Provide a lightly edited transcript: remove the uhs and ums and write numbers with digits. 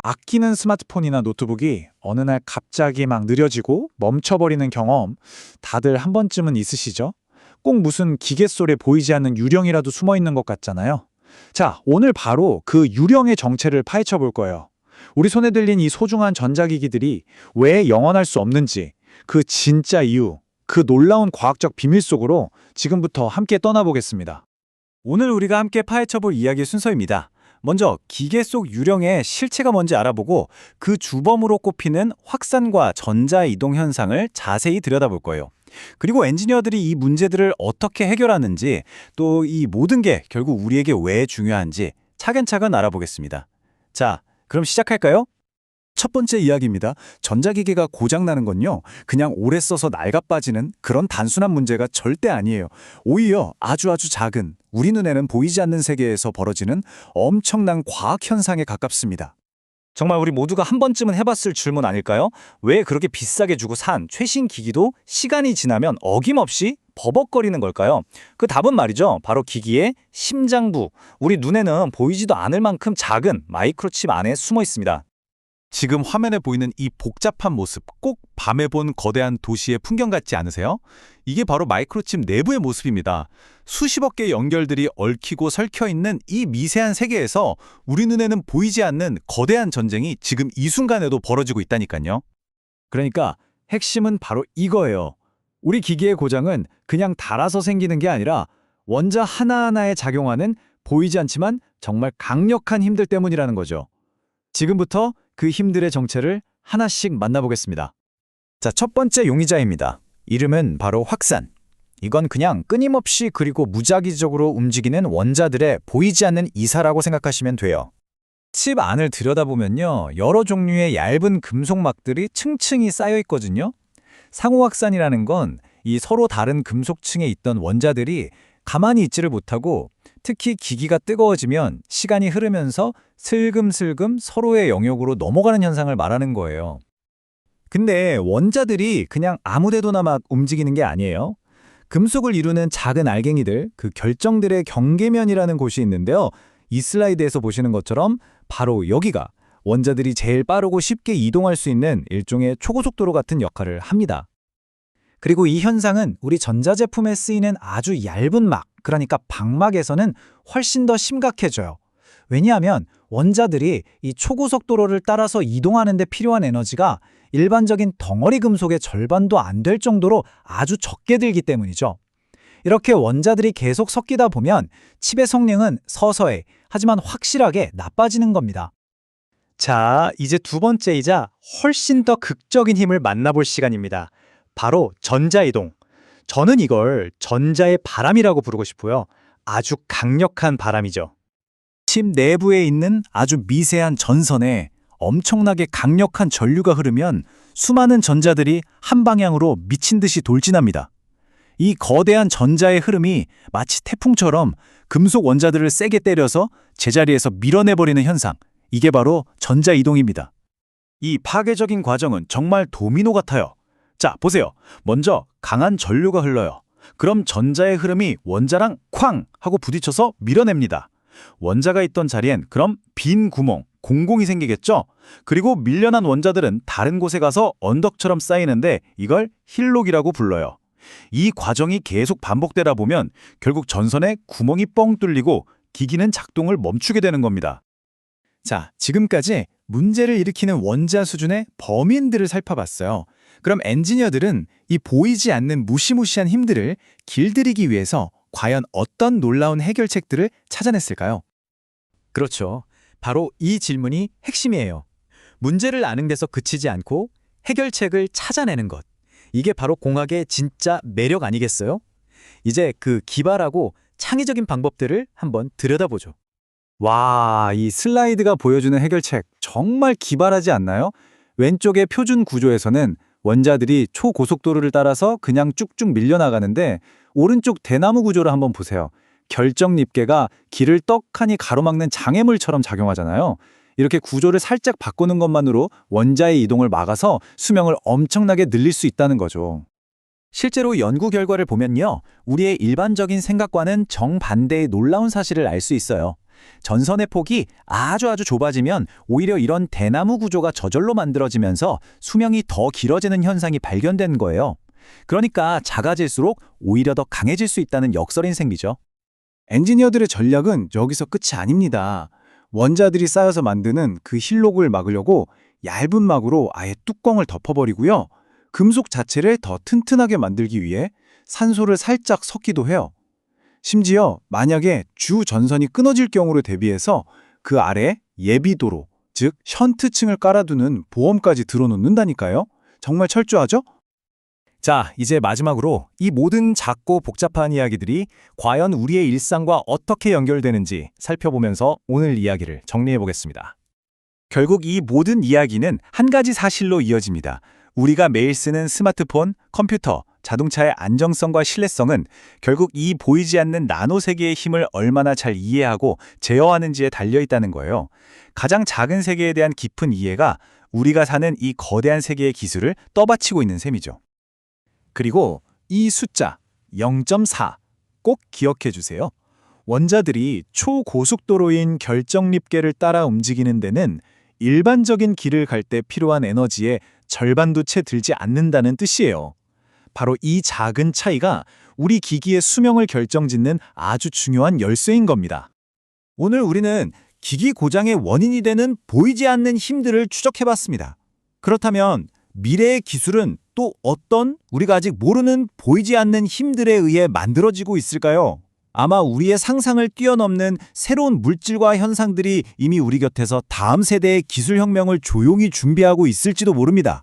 아끼는 스마트폰이나 노트북이 어느 날 갑자기 막 느려지고 멈춰버리는 경험 다들 한 번쯤은 있으시죠? 꼭 무슨 기계 속에 보이지 않는 유령이라도 숨어 있는 것 같잖아요. 자, 오늘 바로 그 유령의 정체를 파헤쳐 볼 거예요. 우리 손에 들린 이 소중한 전자기기들이 왜 영원할 수 없는지, 그 진짜 이유, 그 놀라운 과학적 비밀 속으로 지금부터 함께 떠나보겠습니다. 오늘 우리가 함께 파헤쳐볼 이야기의 순서입니다. 먼저 기계 속 유령의 실체가 뭔지 알아보고 그 주범으로 꼽히는 확산과 전자이동 현상을 자세히 들여다볼 거예요. 그리고 엔지니어들이 이 문제들을 어떻게 해결하는지, 또 이 모든 게 결국 우리에게 왜 중요한지 차근차근 알아보겠습니다. 자, 그럼 시작할까요? 첫 번째 이야기입니다. 전자기기가 고장나는 건요, 그냥 오래 써서 낡아빠지는 그런 단순한 문제가 절대 아니에요. 오히려 아주 작은, 우리 눈에는 보이지 않는 세계에서 벌어지는 엄청난 과학 현상에 가깝습니다. 정말 우리 모두가 한 번쯤은 해봤을 질문 아닐까요? 왜 그렇게 비싸게 주고 산 최신 기기도 시간이 지나면 어김없이 버벅거리는 걸까요? 그 답은 말이죠. 바로 기기의 심장부, 우리 눈에는 보이지도 않을 만큼 작은 마이크로칩 안에 숨어 있습니다. 지금 화면에 보이는 이 복잡한 모습, 꼭 밤에 본 거대한 도시의 풍경 같지 않으세요? 이게 바로 마이크로칩 내부의 모습입니다. 수십억 개의 연결들이 얽히고 설켜 있는 이 미세한 세계에서 우리 눈에는 보이지 않는 거대한 전쟁이 지금 이 순간에도 벌어지고 있다니까요. 그러니까 핵심은 바로 이거예요. 우리 기기의 고장은 그냥 닳아서 생기는 게 아니라 원자 하나하나에 작용하는 보이지 않지만 정말 강력한 힘들 때문이라는 거죠. 지금부터 그 힘들의 정체를 하나씩 만나보겠습니다. 자, 첫 번째 용의자입니다. 이름은 바로 확산. 이건 그냥 끊임없이 그리고 무작위적으로 움직이는 원자들의 보이지 않는 이사라고 생각하시면 돼요. 칩 안을 들여다보면요, 여러 종류의 얇은 금속막들이 층층이 쌓여 있거든요. 상호 확산이라는 건 이 서로 다른 금속층에 있던 원자들이 가만히 있지를 못하고, 특히 기기가 뜨거워지면 시간이 흐르면서 슬금슬금 서로의 영역으로 넘어가는 현상을 말하는 거예요. 근데 원자들이 그냥 아무데도나 막 움직이는 게 아니에요. 금속을 이루는 작은 알갱이들, 그 결정들의 경계면이라는 곳이 있는데요. 이 슬라이드에서 보시는 것처럼 바로 여기가 원자들이 제일 빠르고 쉽게 이동할 수 있는 일종의 초고속도로 같은 역할을 합니다. 그리고 이 현상은 우리 전자제품에 쓰이는 아주 얇은 막, 그러니까 방막에서는 훨씬 더 심각해져요. 왜냐하면 원자들이 이 초고속도로를 따라서 이동하는 데 필요한 에너지가 일반적인 덩어리 금속의 절반도 안 될 정도로 아주 적게 들기 때문이죠. 이렇게 원자들이 계속 섞이다 보면 칩의 성능은 서서히, 하지만 확실하게 나빠지는 겁니다. 자, 이제 두 번째이자 훨씬 더 극적인 힘을 만나볼 시간입니다. 바로 전자이동. 저는 이걸 전자의 바람이라고 부르고 싶어요. 아주 강력한 바람이죠. 칩 내부에 있는 아주 미세한 전선에 엄청나게 강력한 전류가 흐르면 수많은 전자들이 한 방향으로 미친 듯이 돌진합니다. 이 거대한 전자의 흐름이 마치 태풍처럼 금속 원자들을 세게 때려서 제자리에서 밀어내버리는 현상, 이게 바로 전자이동입니다. 이 파괴적인 과정은 정말 도미노 같아요. 자, 보세요. 먼저 강한 전류가 흘러요. 그럼 전자의 흐름이 원자랑 쾅 하고 부딪혀서 밀어냅니다. 원자가 있던 자리엔 그럼 빈 구멍, 공공이 생기겠죠? 그리고 밀려난 원자들은 다른 곳에 가서 언덕처럼 쌓이는데 이걸 힐록이라고 불러요. 이 과정이 계속 반복되다 보면 결국 전선에 구멍이 뻥 뚫리고 기기는 작동을 멈추게 되는 겁니다. 자, 지금까지 문제를 일으키는 원자 수준의 범인들을 살펴봤어요. 그럼 엔지니어들은 이 보이지 않는 무시무시한 힘들을 길들이기 위해서 과연 어떤 놀라운 해결책들을 찾아냈을까요? 그렇죠. 바로 이 질문이 핵심이에요. 문제를 아는 데서 그치지 않고 해결책을 찾아내는 것. 이게 바로 공학의 진짜 매력 아니겠어요? 이제 그 기발하고 창의적인 방법들을 한번 들여다보죠. 와, 이 슬라이드가 보여주는 해결책 정말 기발하지 않나요? 왼쪽의 표준 구조에서는 원자들이 초고속도로를 따라서 그냥 쭉쭉 밀려나가는데, 오른쪽 대나무 구조를 한번 보세요. 결정립계가 길을 떡하니 가로막는 장애물처럼 작용하잖아요. 이렇게 구조를 살짝 바꾸는 것만으로 원자의 이동을 막아서 수명을 엄청나게 늘릴 수 있다는 거죠. 실제로 연구 결과를 보면요, 우리의 일반적인 생각과는 정반대의 놀라운 사실을 알 수 있어요. 전선의 폭이 아주 좁아지면 오히려 이런 대나무 구조가 저절로 만들어지면서 수명이 더 길어지는 현상이 발견된 거예요. 그러니까 작아질수록 오히려 더 강해질 수 있다는 역설인 셈이죠. 엔지니어들의 전략은 여기서 끝이 아닙니다. 원자들이 쌓여서 만드는 그 실록을 막으려고 얇은 막으로 아예 뚜껑을 덮어버리고요. 금속 자체를 더 튼튼하게 만들기 위해 산소를 살짝 섞기도 해요. 심지어 만약에 주 전선이 끊어질 경우를 대비해서 그 아래 예비도로, 즉 션트층을 깔아두는 보험까지 들어놓는다니까요. 정말 철저하죠? 자, 이제 마지막으로 이 모든 작고 복잡한 이야기들이 과연 우리의 일상과 어떻게 연결되는지 살펴보면서 오늘 이야기를 정리해 보겠습니다. 결국 이 모든 이야기는 한 가지 사실로 이어집니다. 우리가 매일 쓰는 스마트폰, 컴퓨터, 자동차의 안정성과 신뢰성은 결국 이 보이지 않는 나노세계의 힘을 얼마나 잘 이해하고 제어하는지에 달려 있다는 거예요. 가장 작은 세계에 대한 깊은 이해가 우리가 사는 이 거대한 세계의 기술을 떠받치고 있는 셈이죠. 그리고 이 숫자 0.4 꼭 기억해 주세요. 원자들이 초고속도로인 결정립계를 따라 움직이는 데는 일반적인 길을 갈 때 필요한 에너지의 절반도 채 들지 않는다는 뜻이에요. 바로 이 작은 차이가 우리 기기의 수명을 결정짓는 아주 중요한 열쇠인 겁니다. 오늘 우리는 기기 고장의 원인이 되는 보이지 않는 힘들을 추적해봤습니다. 그렇다면 미래의 기술은 또 어떤 우리가 아직 모르는 보이지 않는 힘들에 의해 만들어지고 있을까요? 아마 우리의 상상을 뛰어넘는 새로운 물질과 현상들이 이미 우리 곁에서 다음 세대의 기술혁명을 조용히 준비하고 있을지도 모릅니다.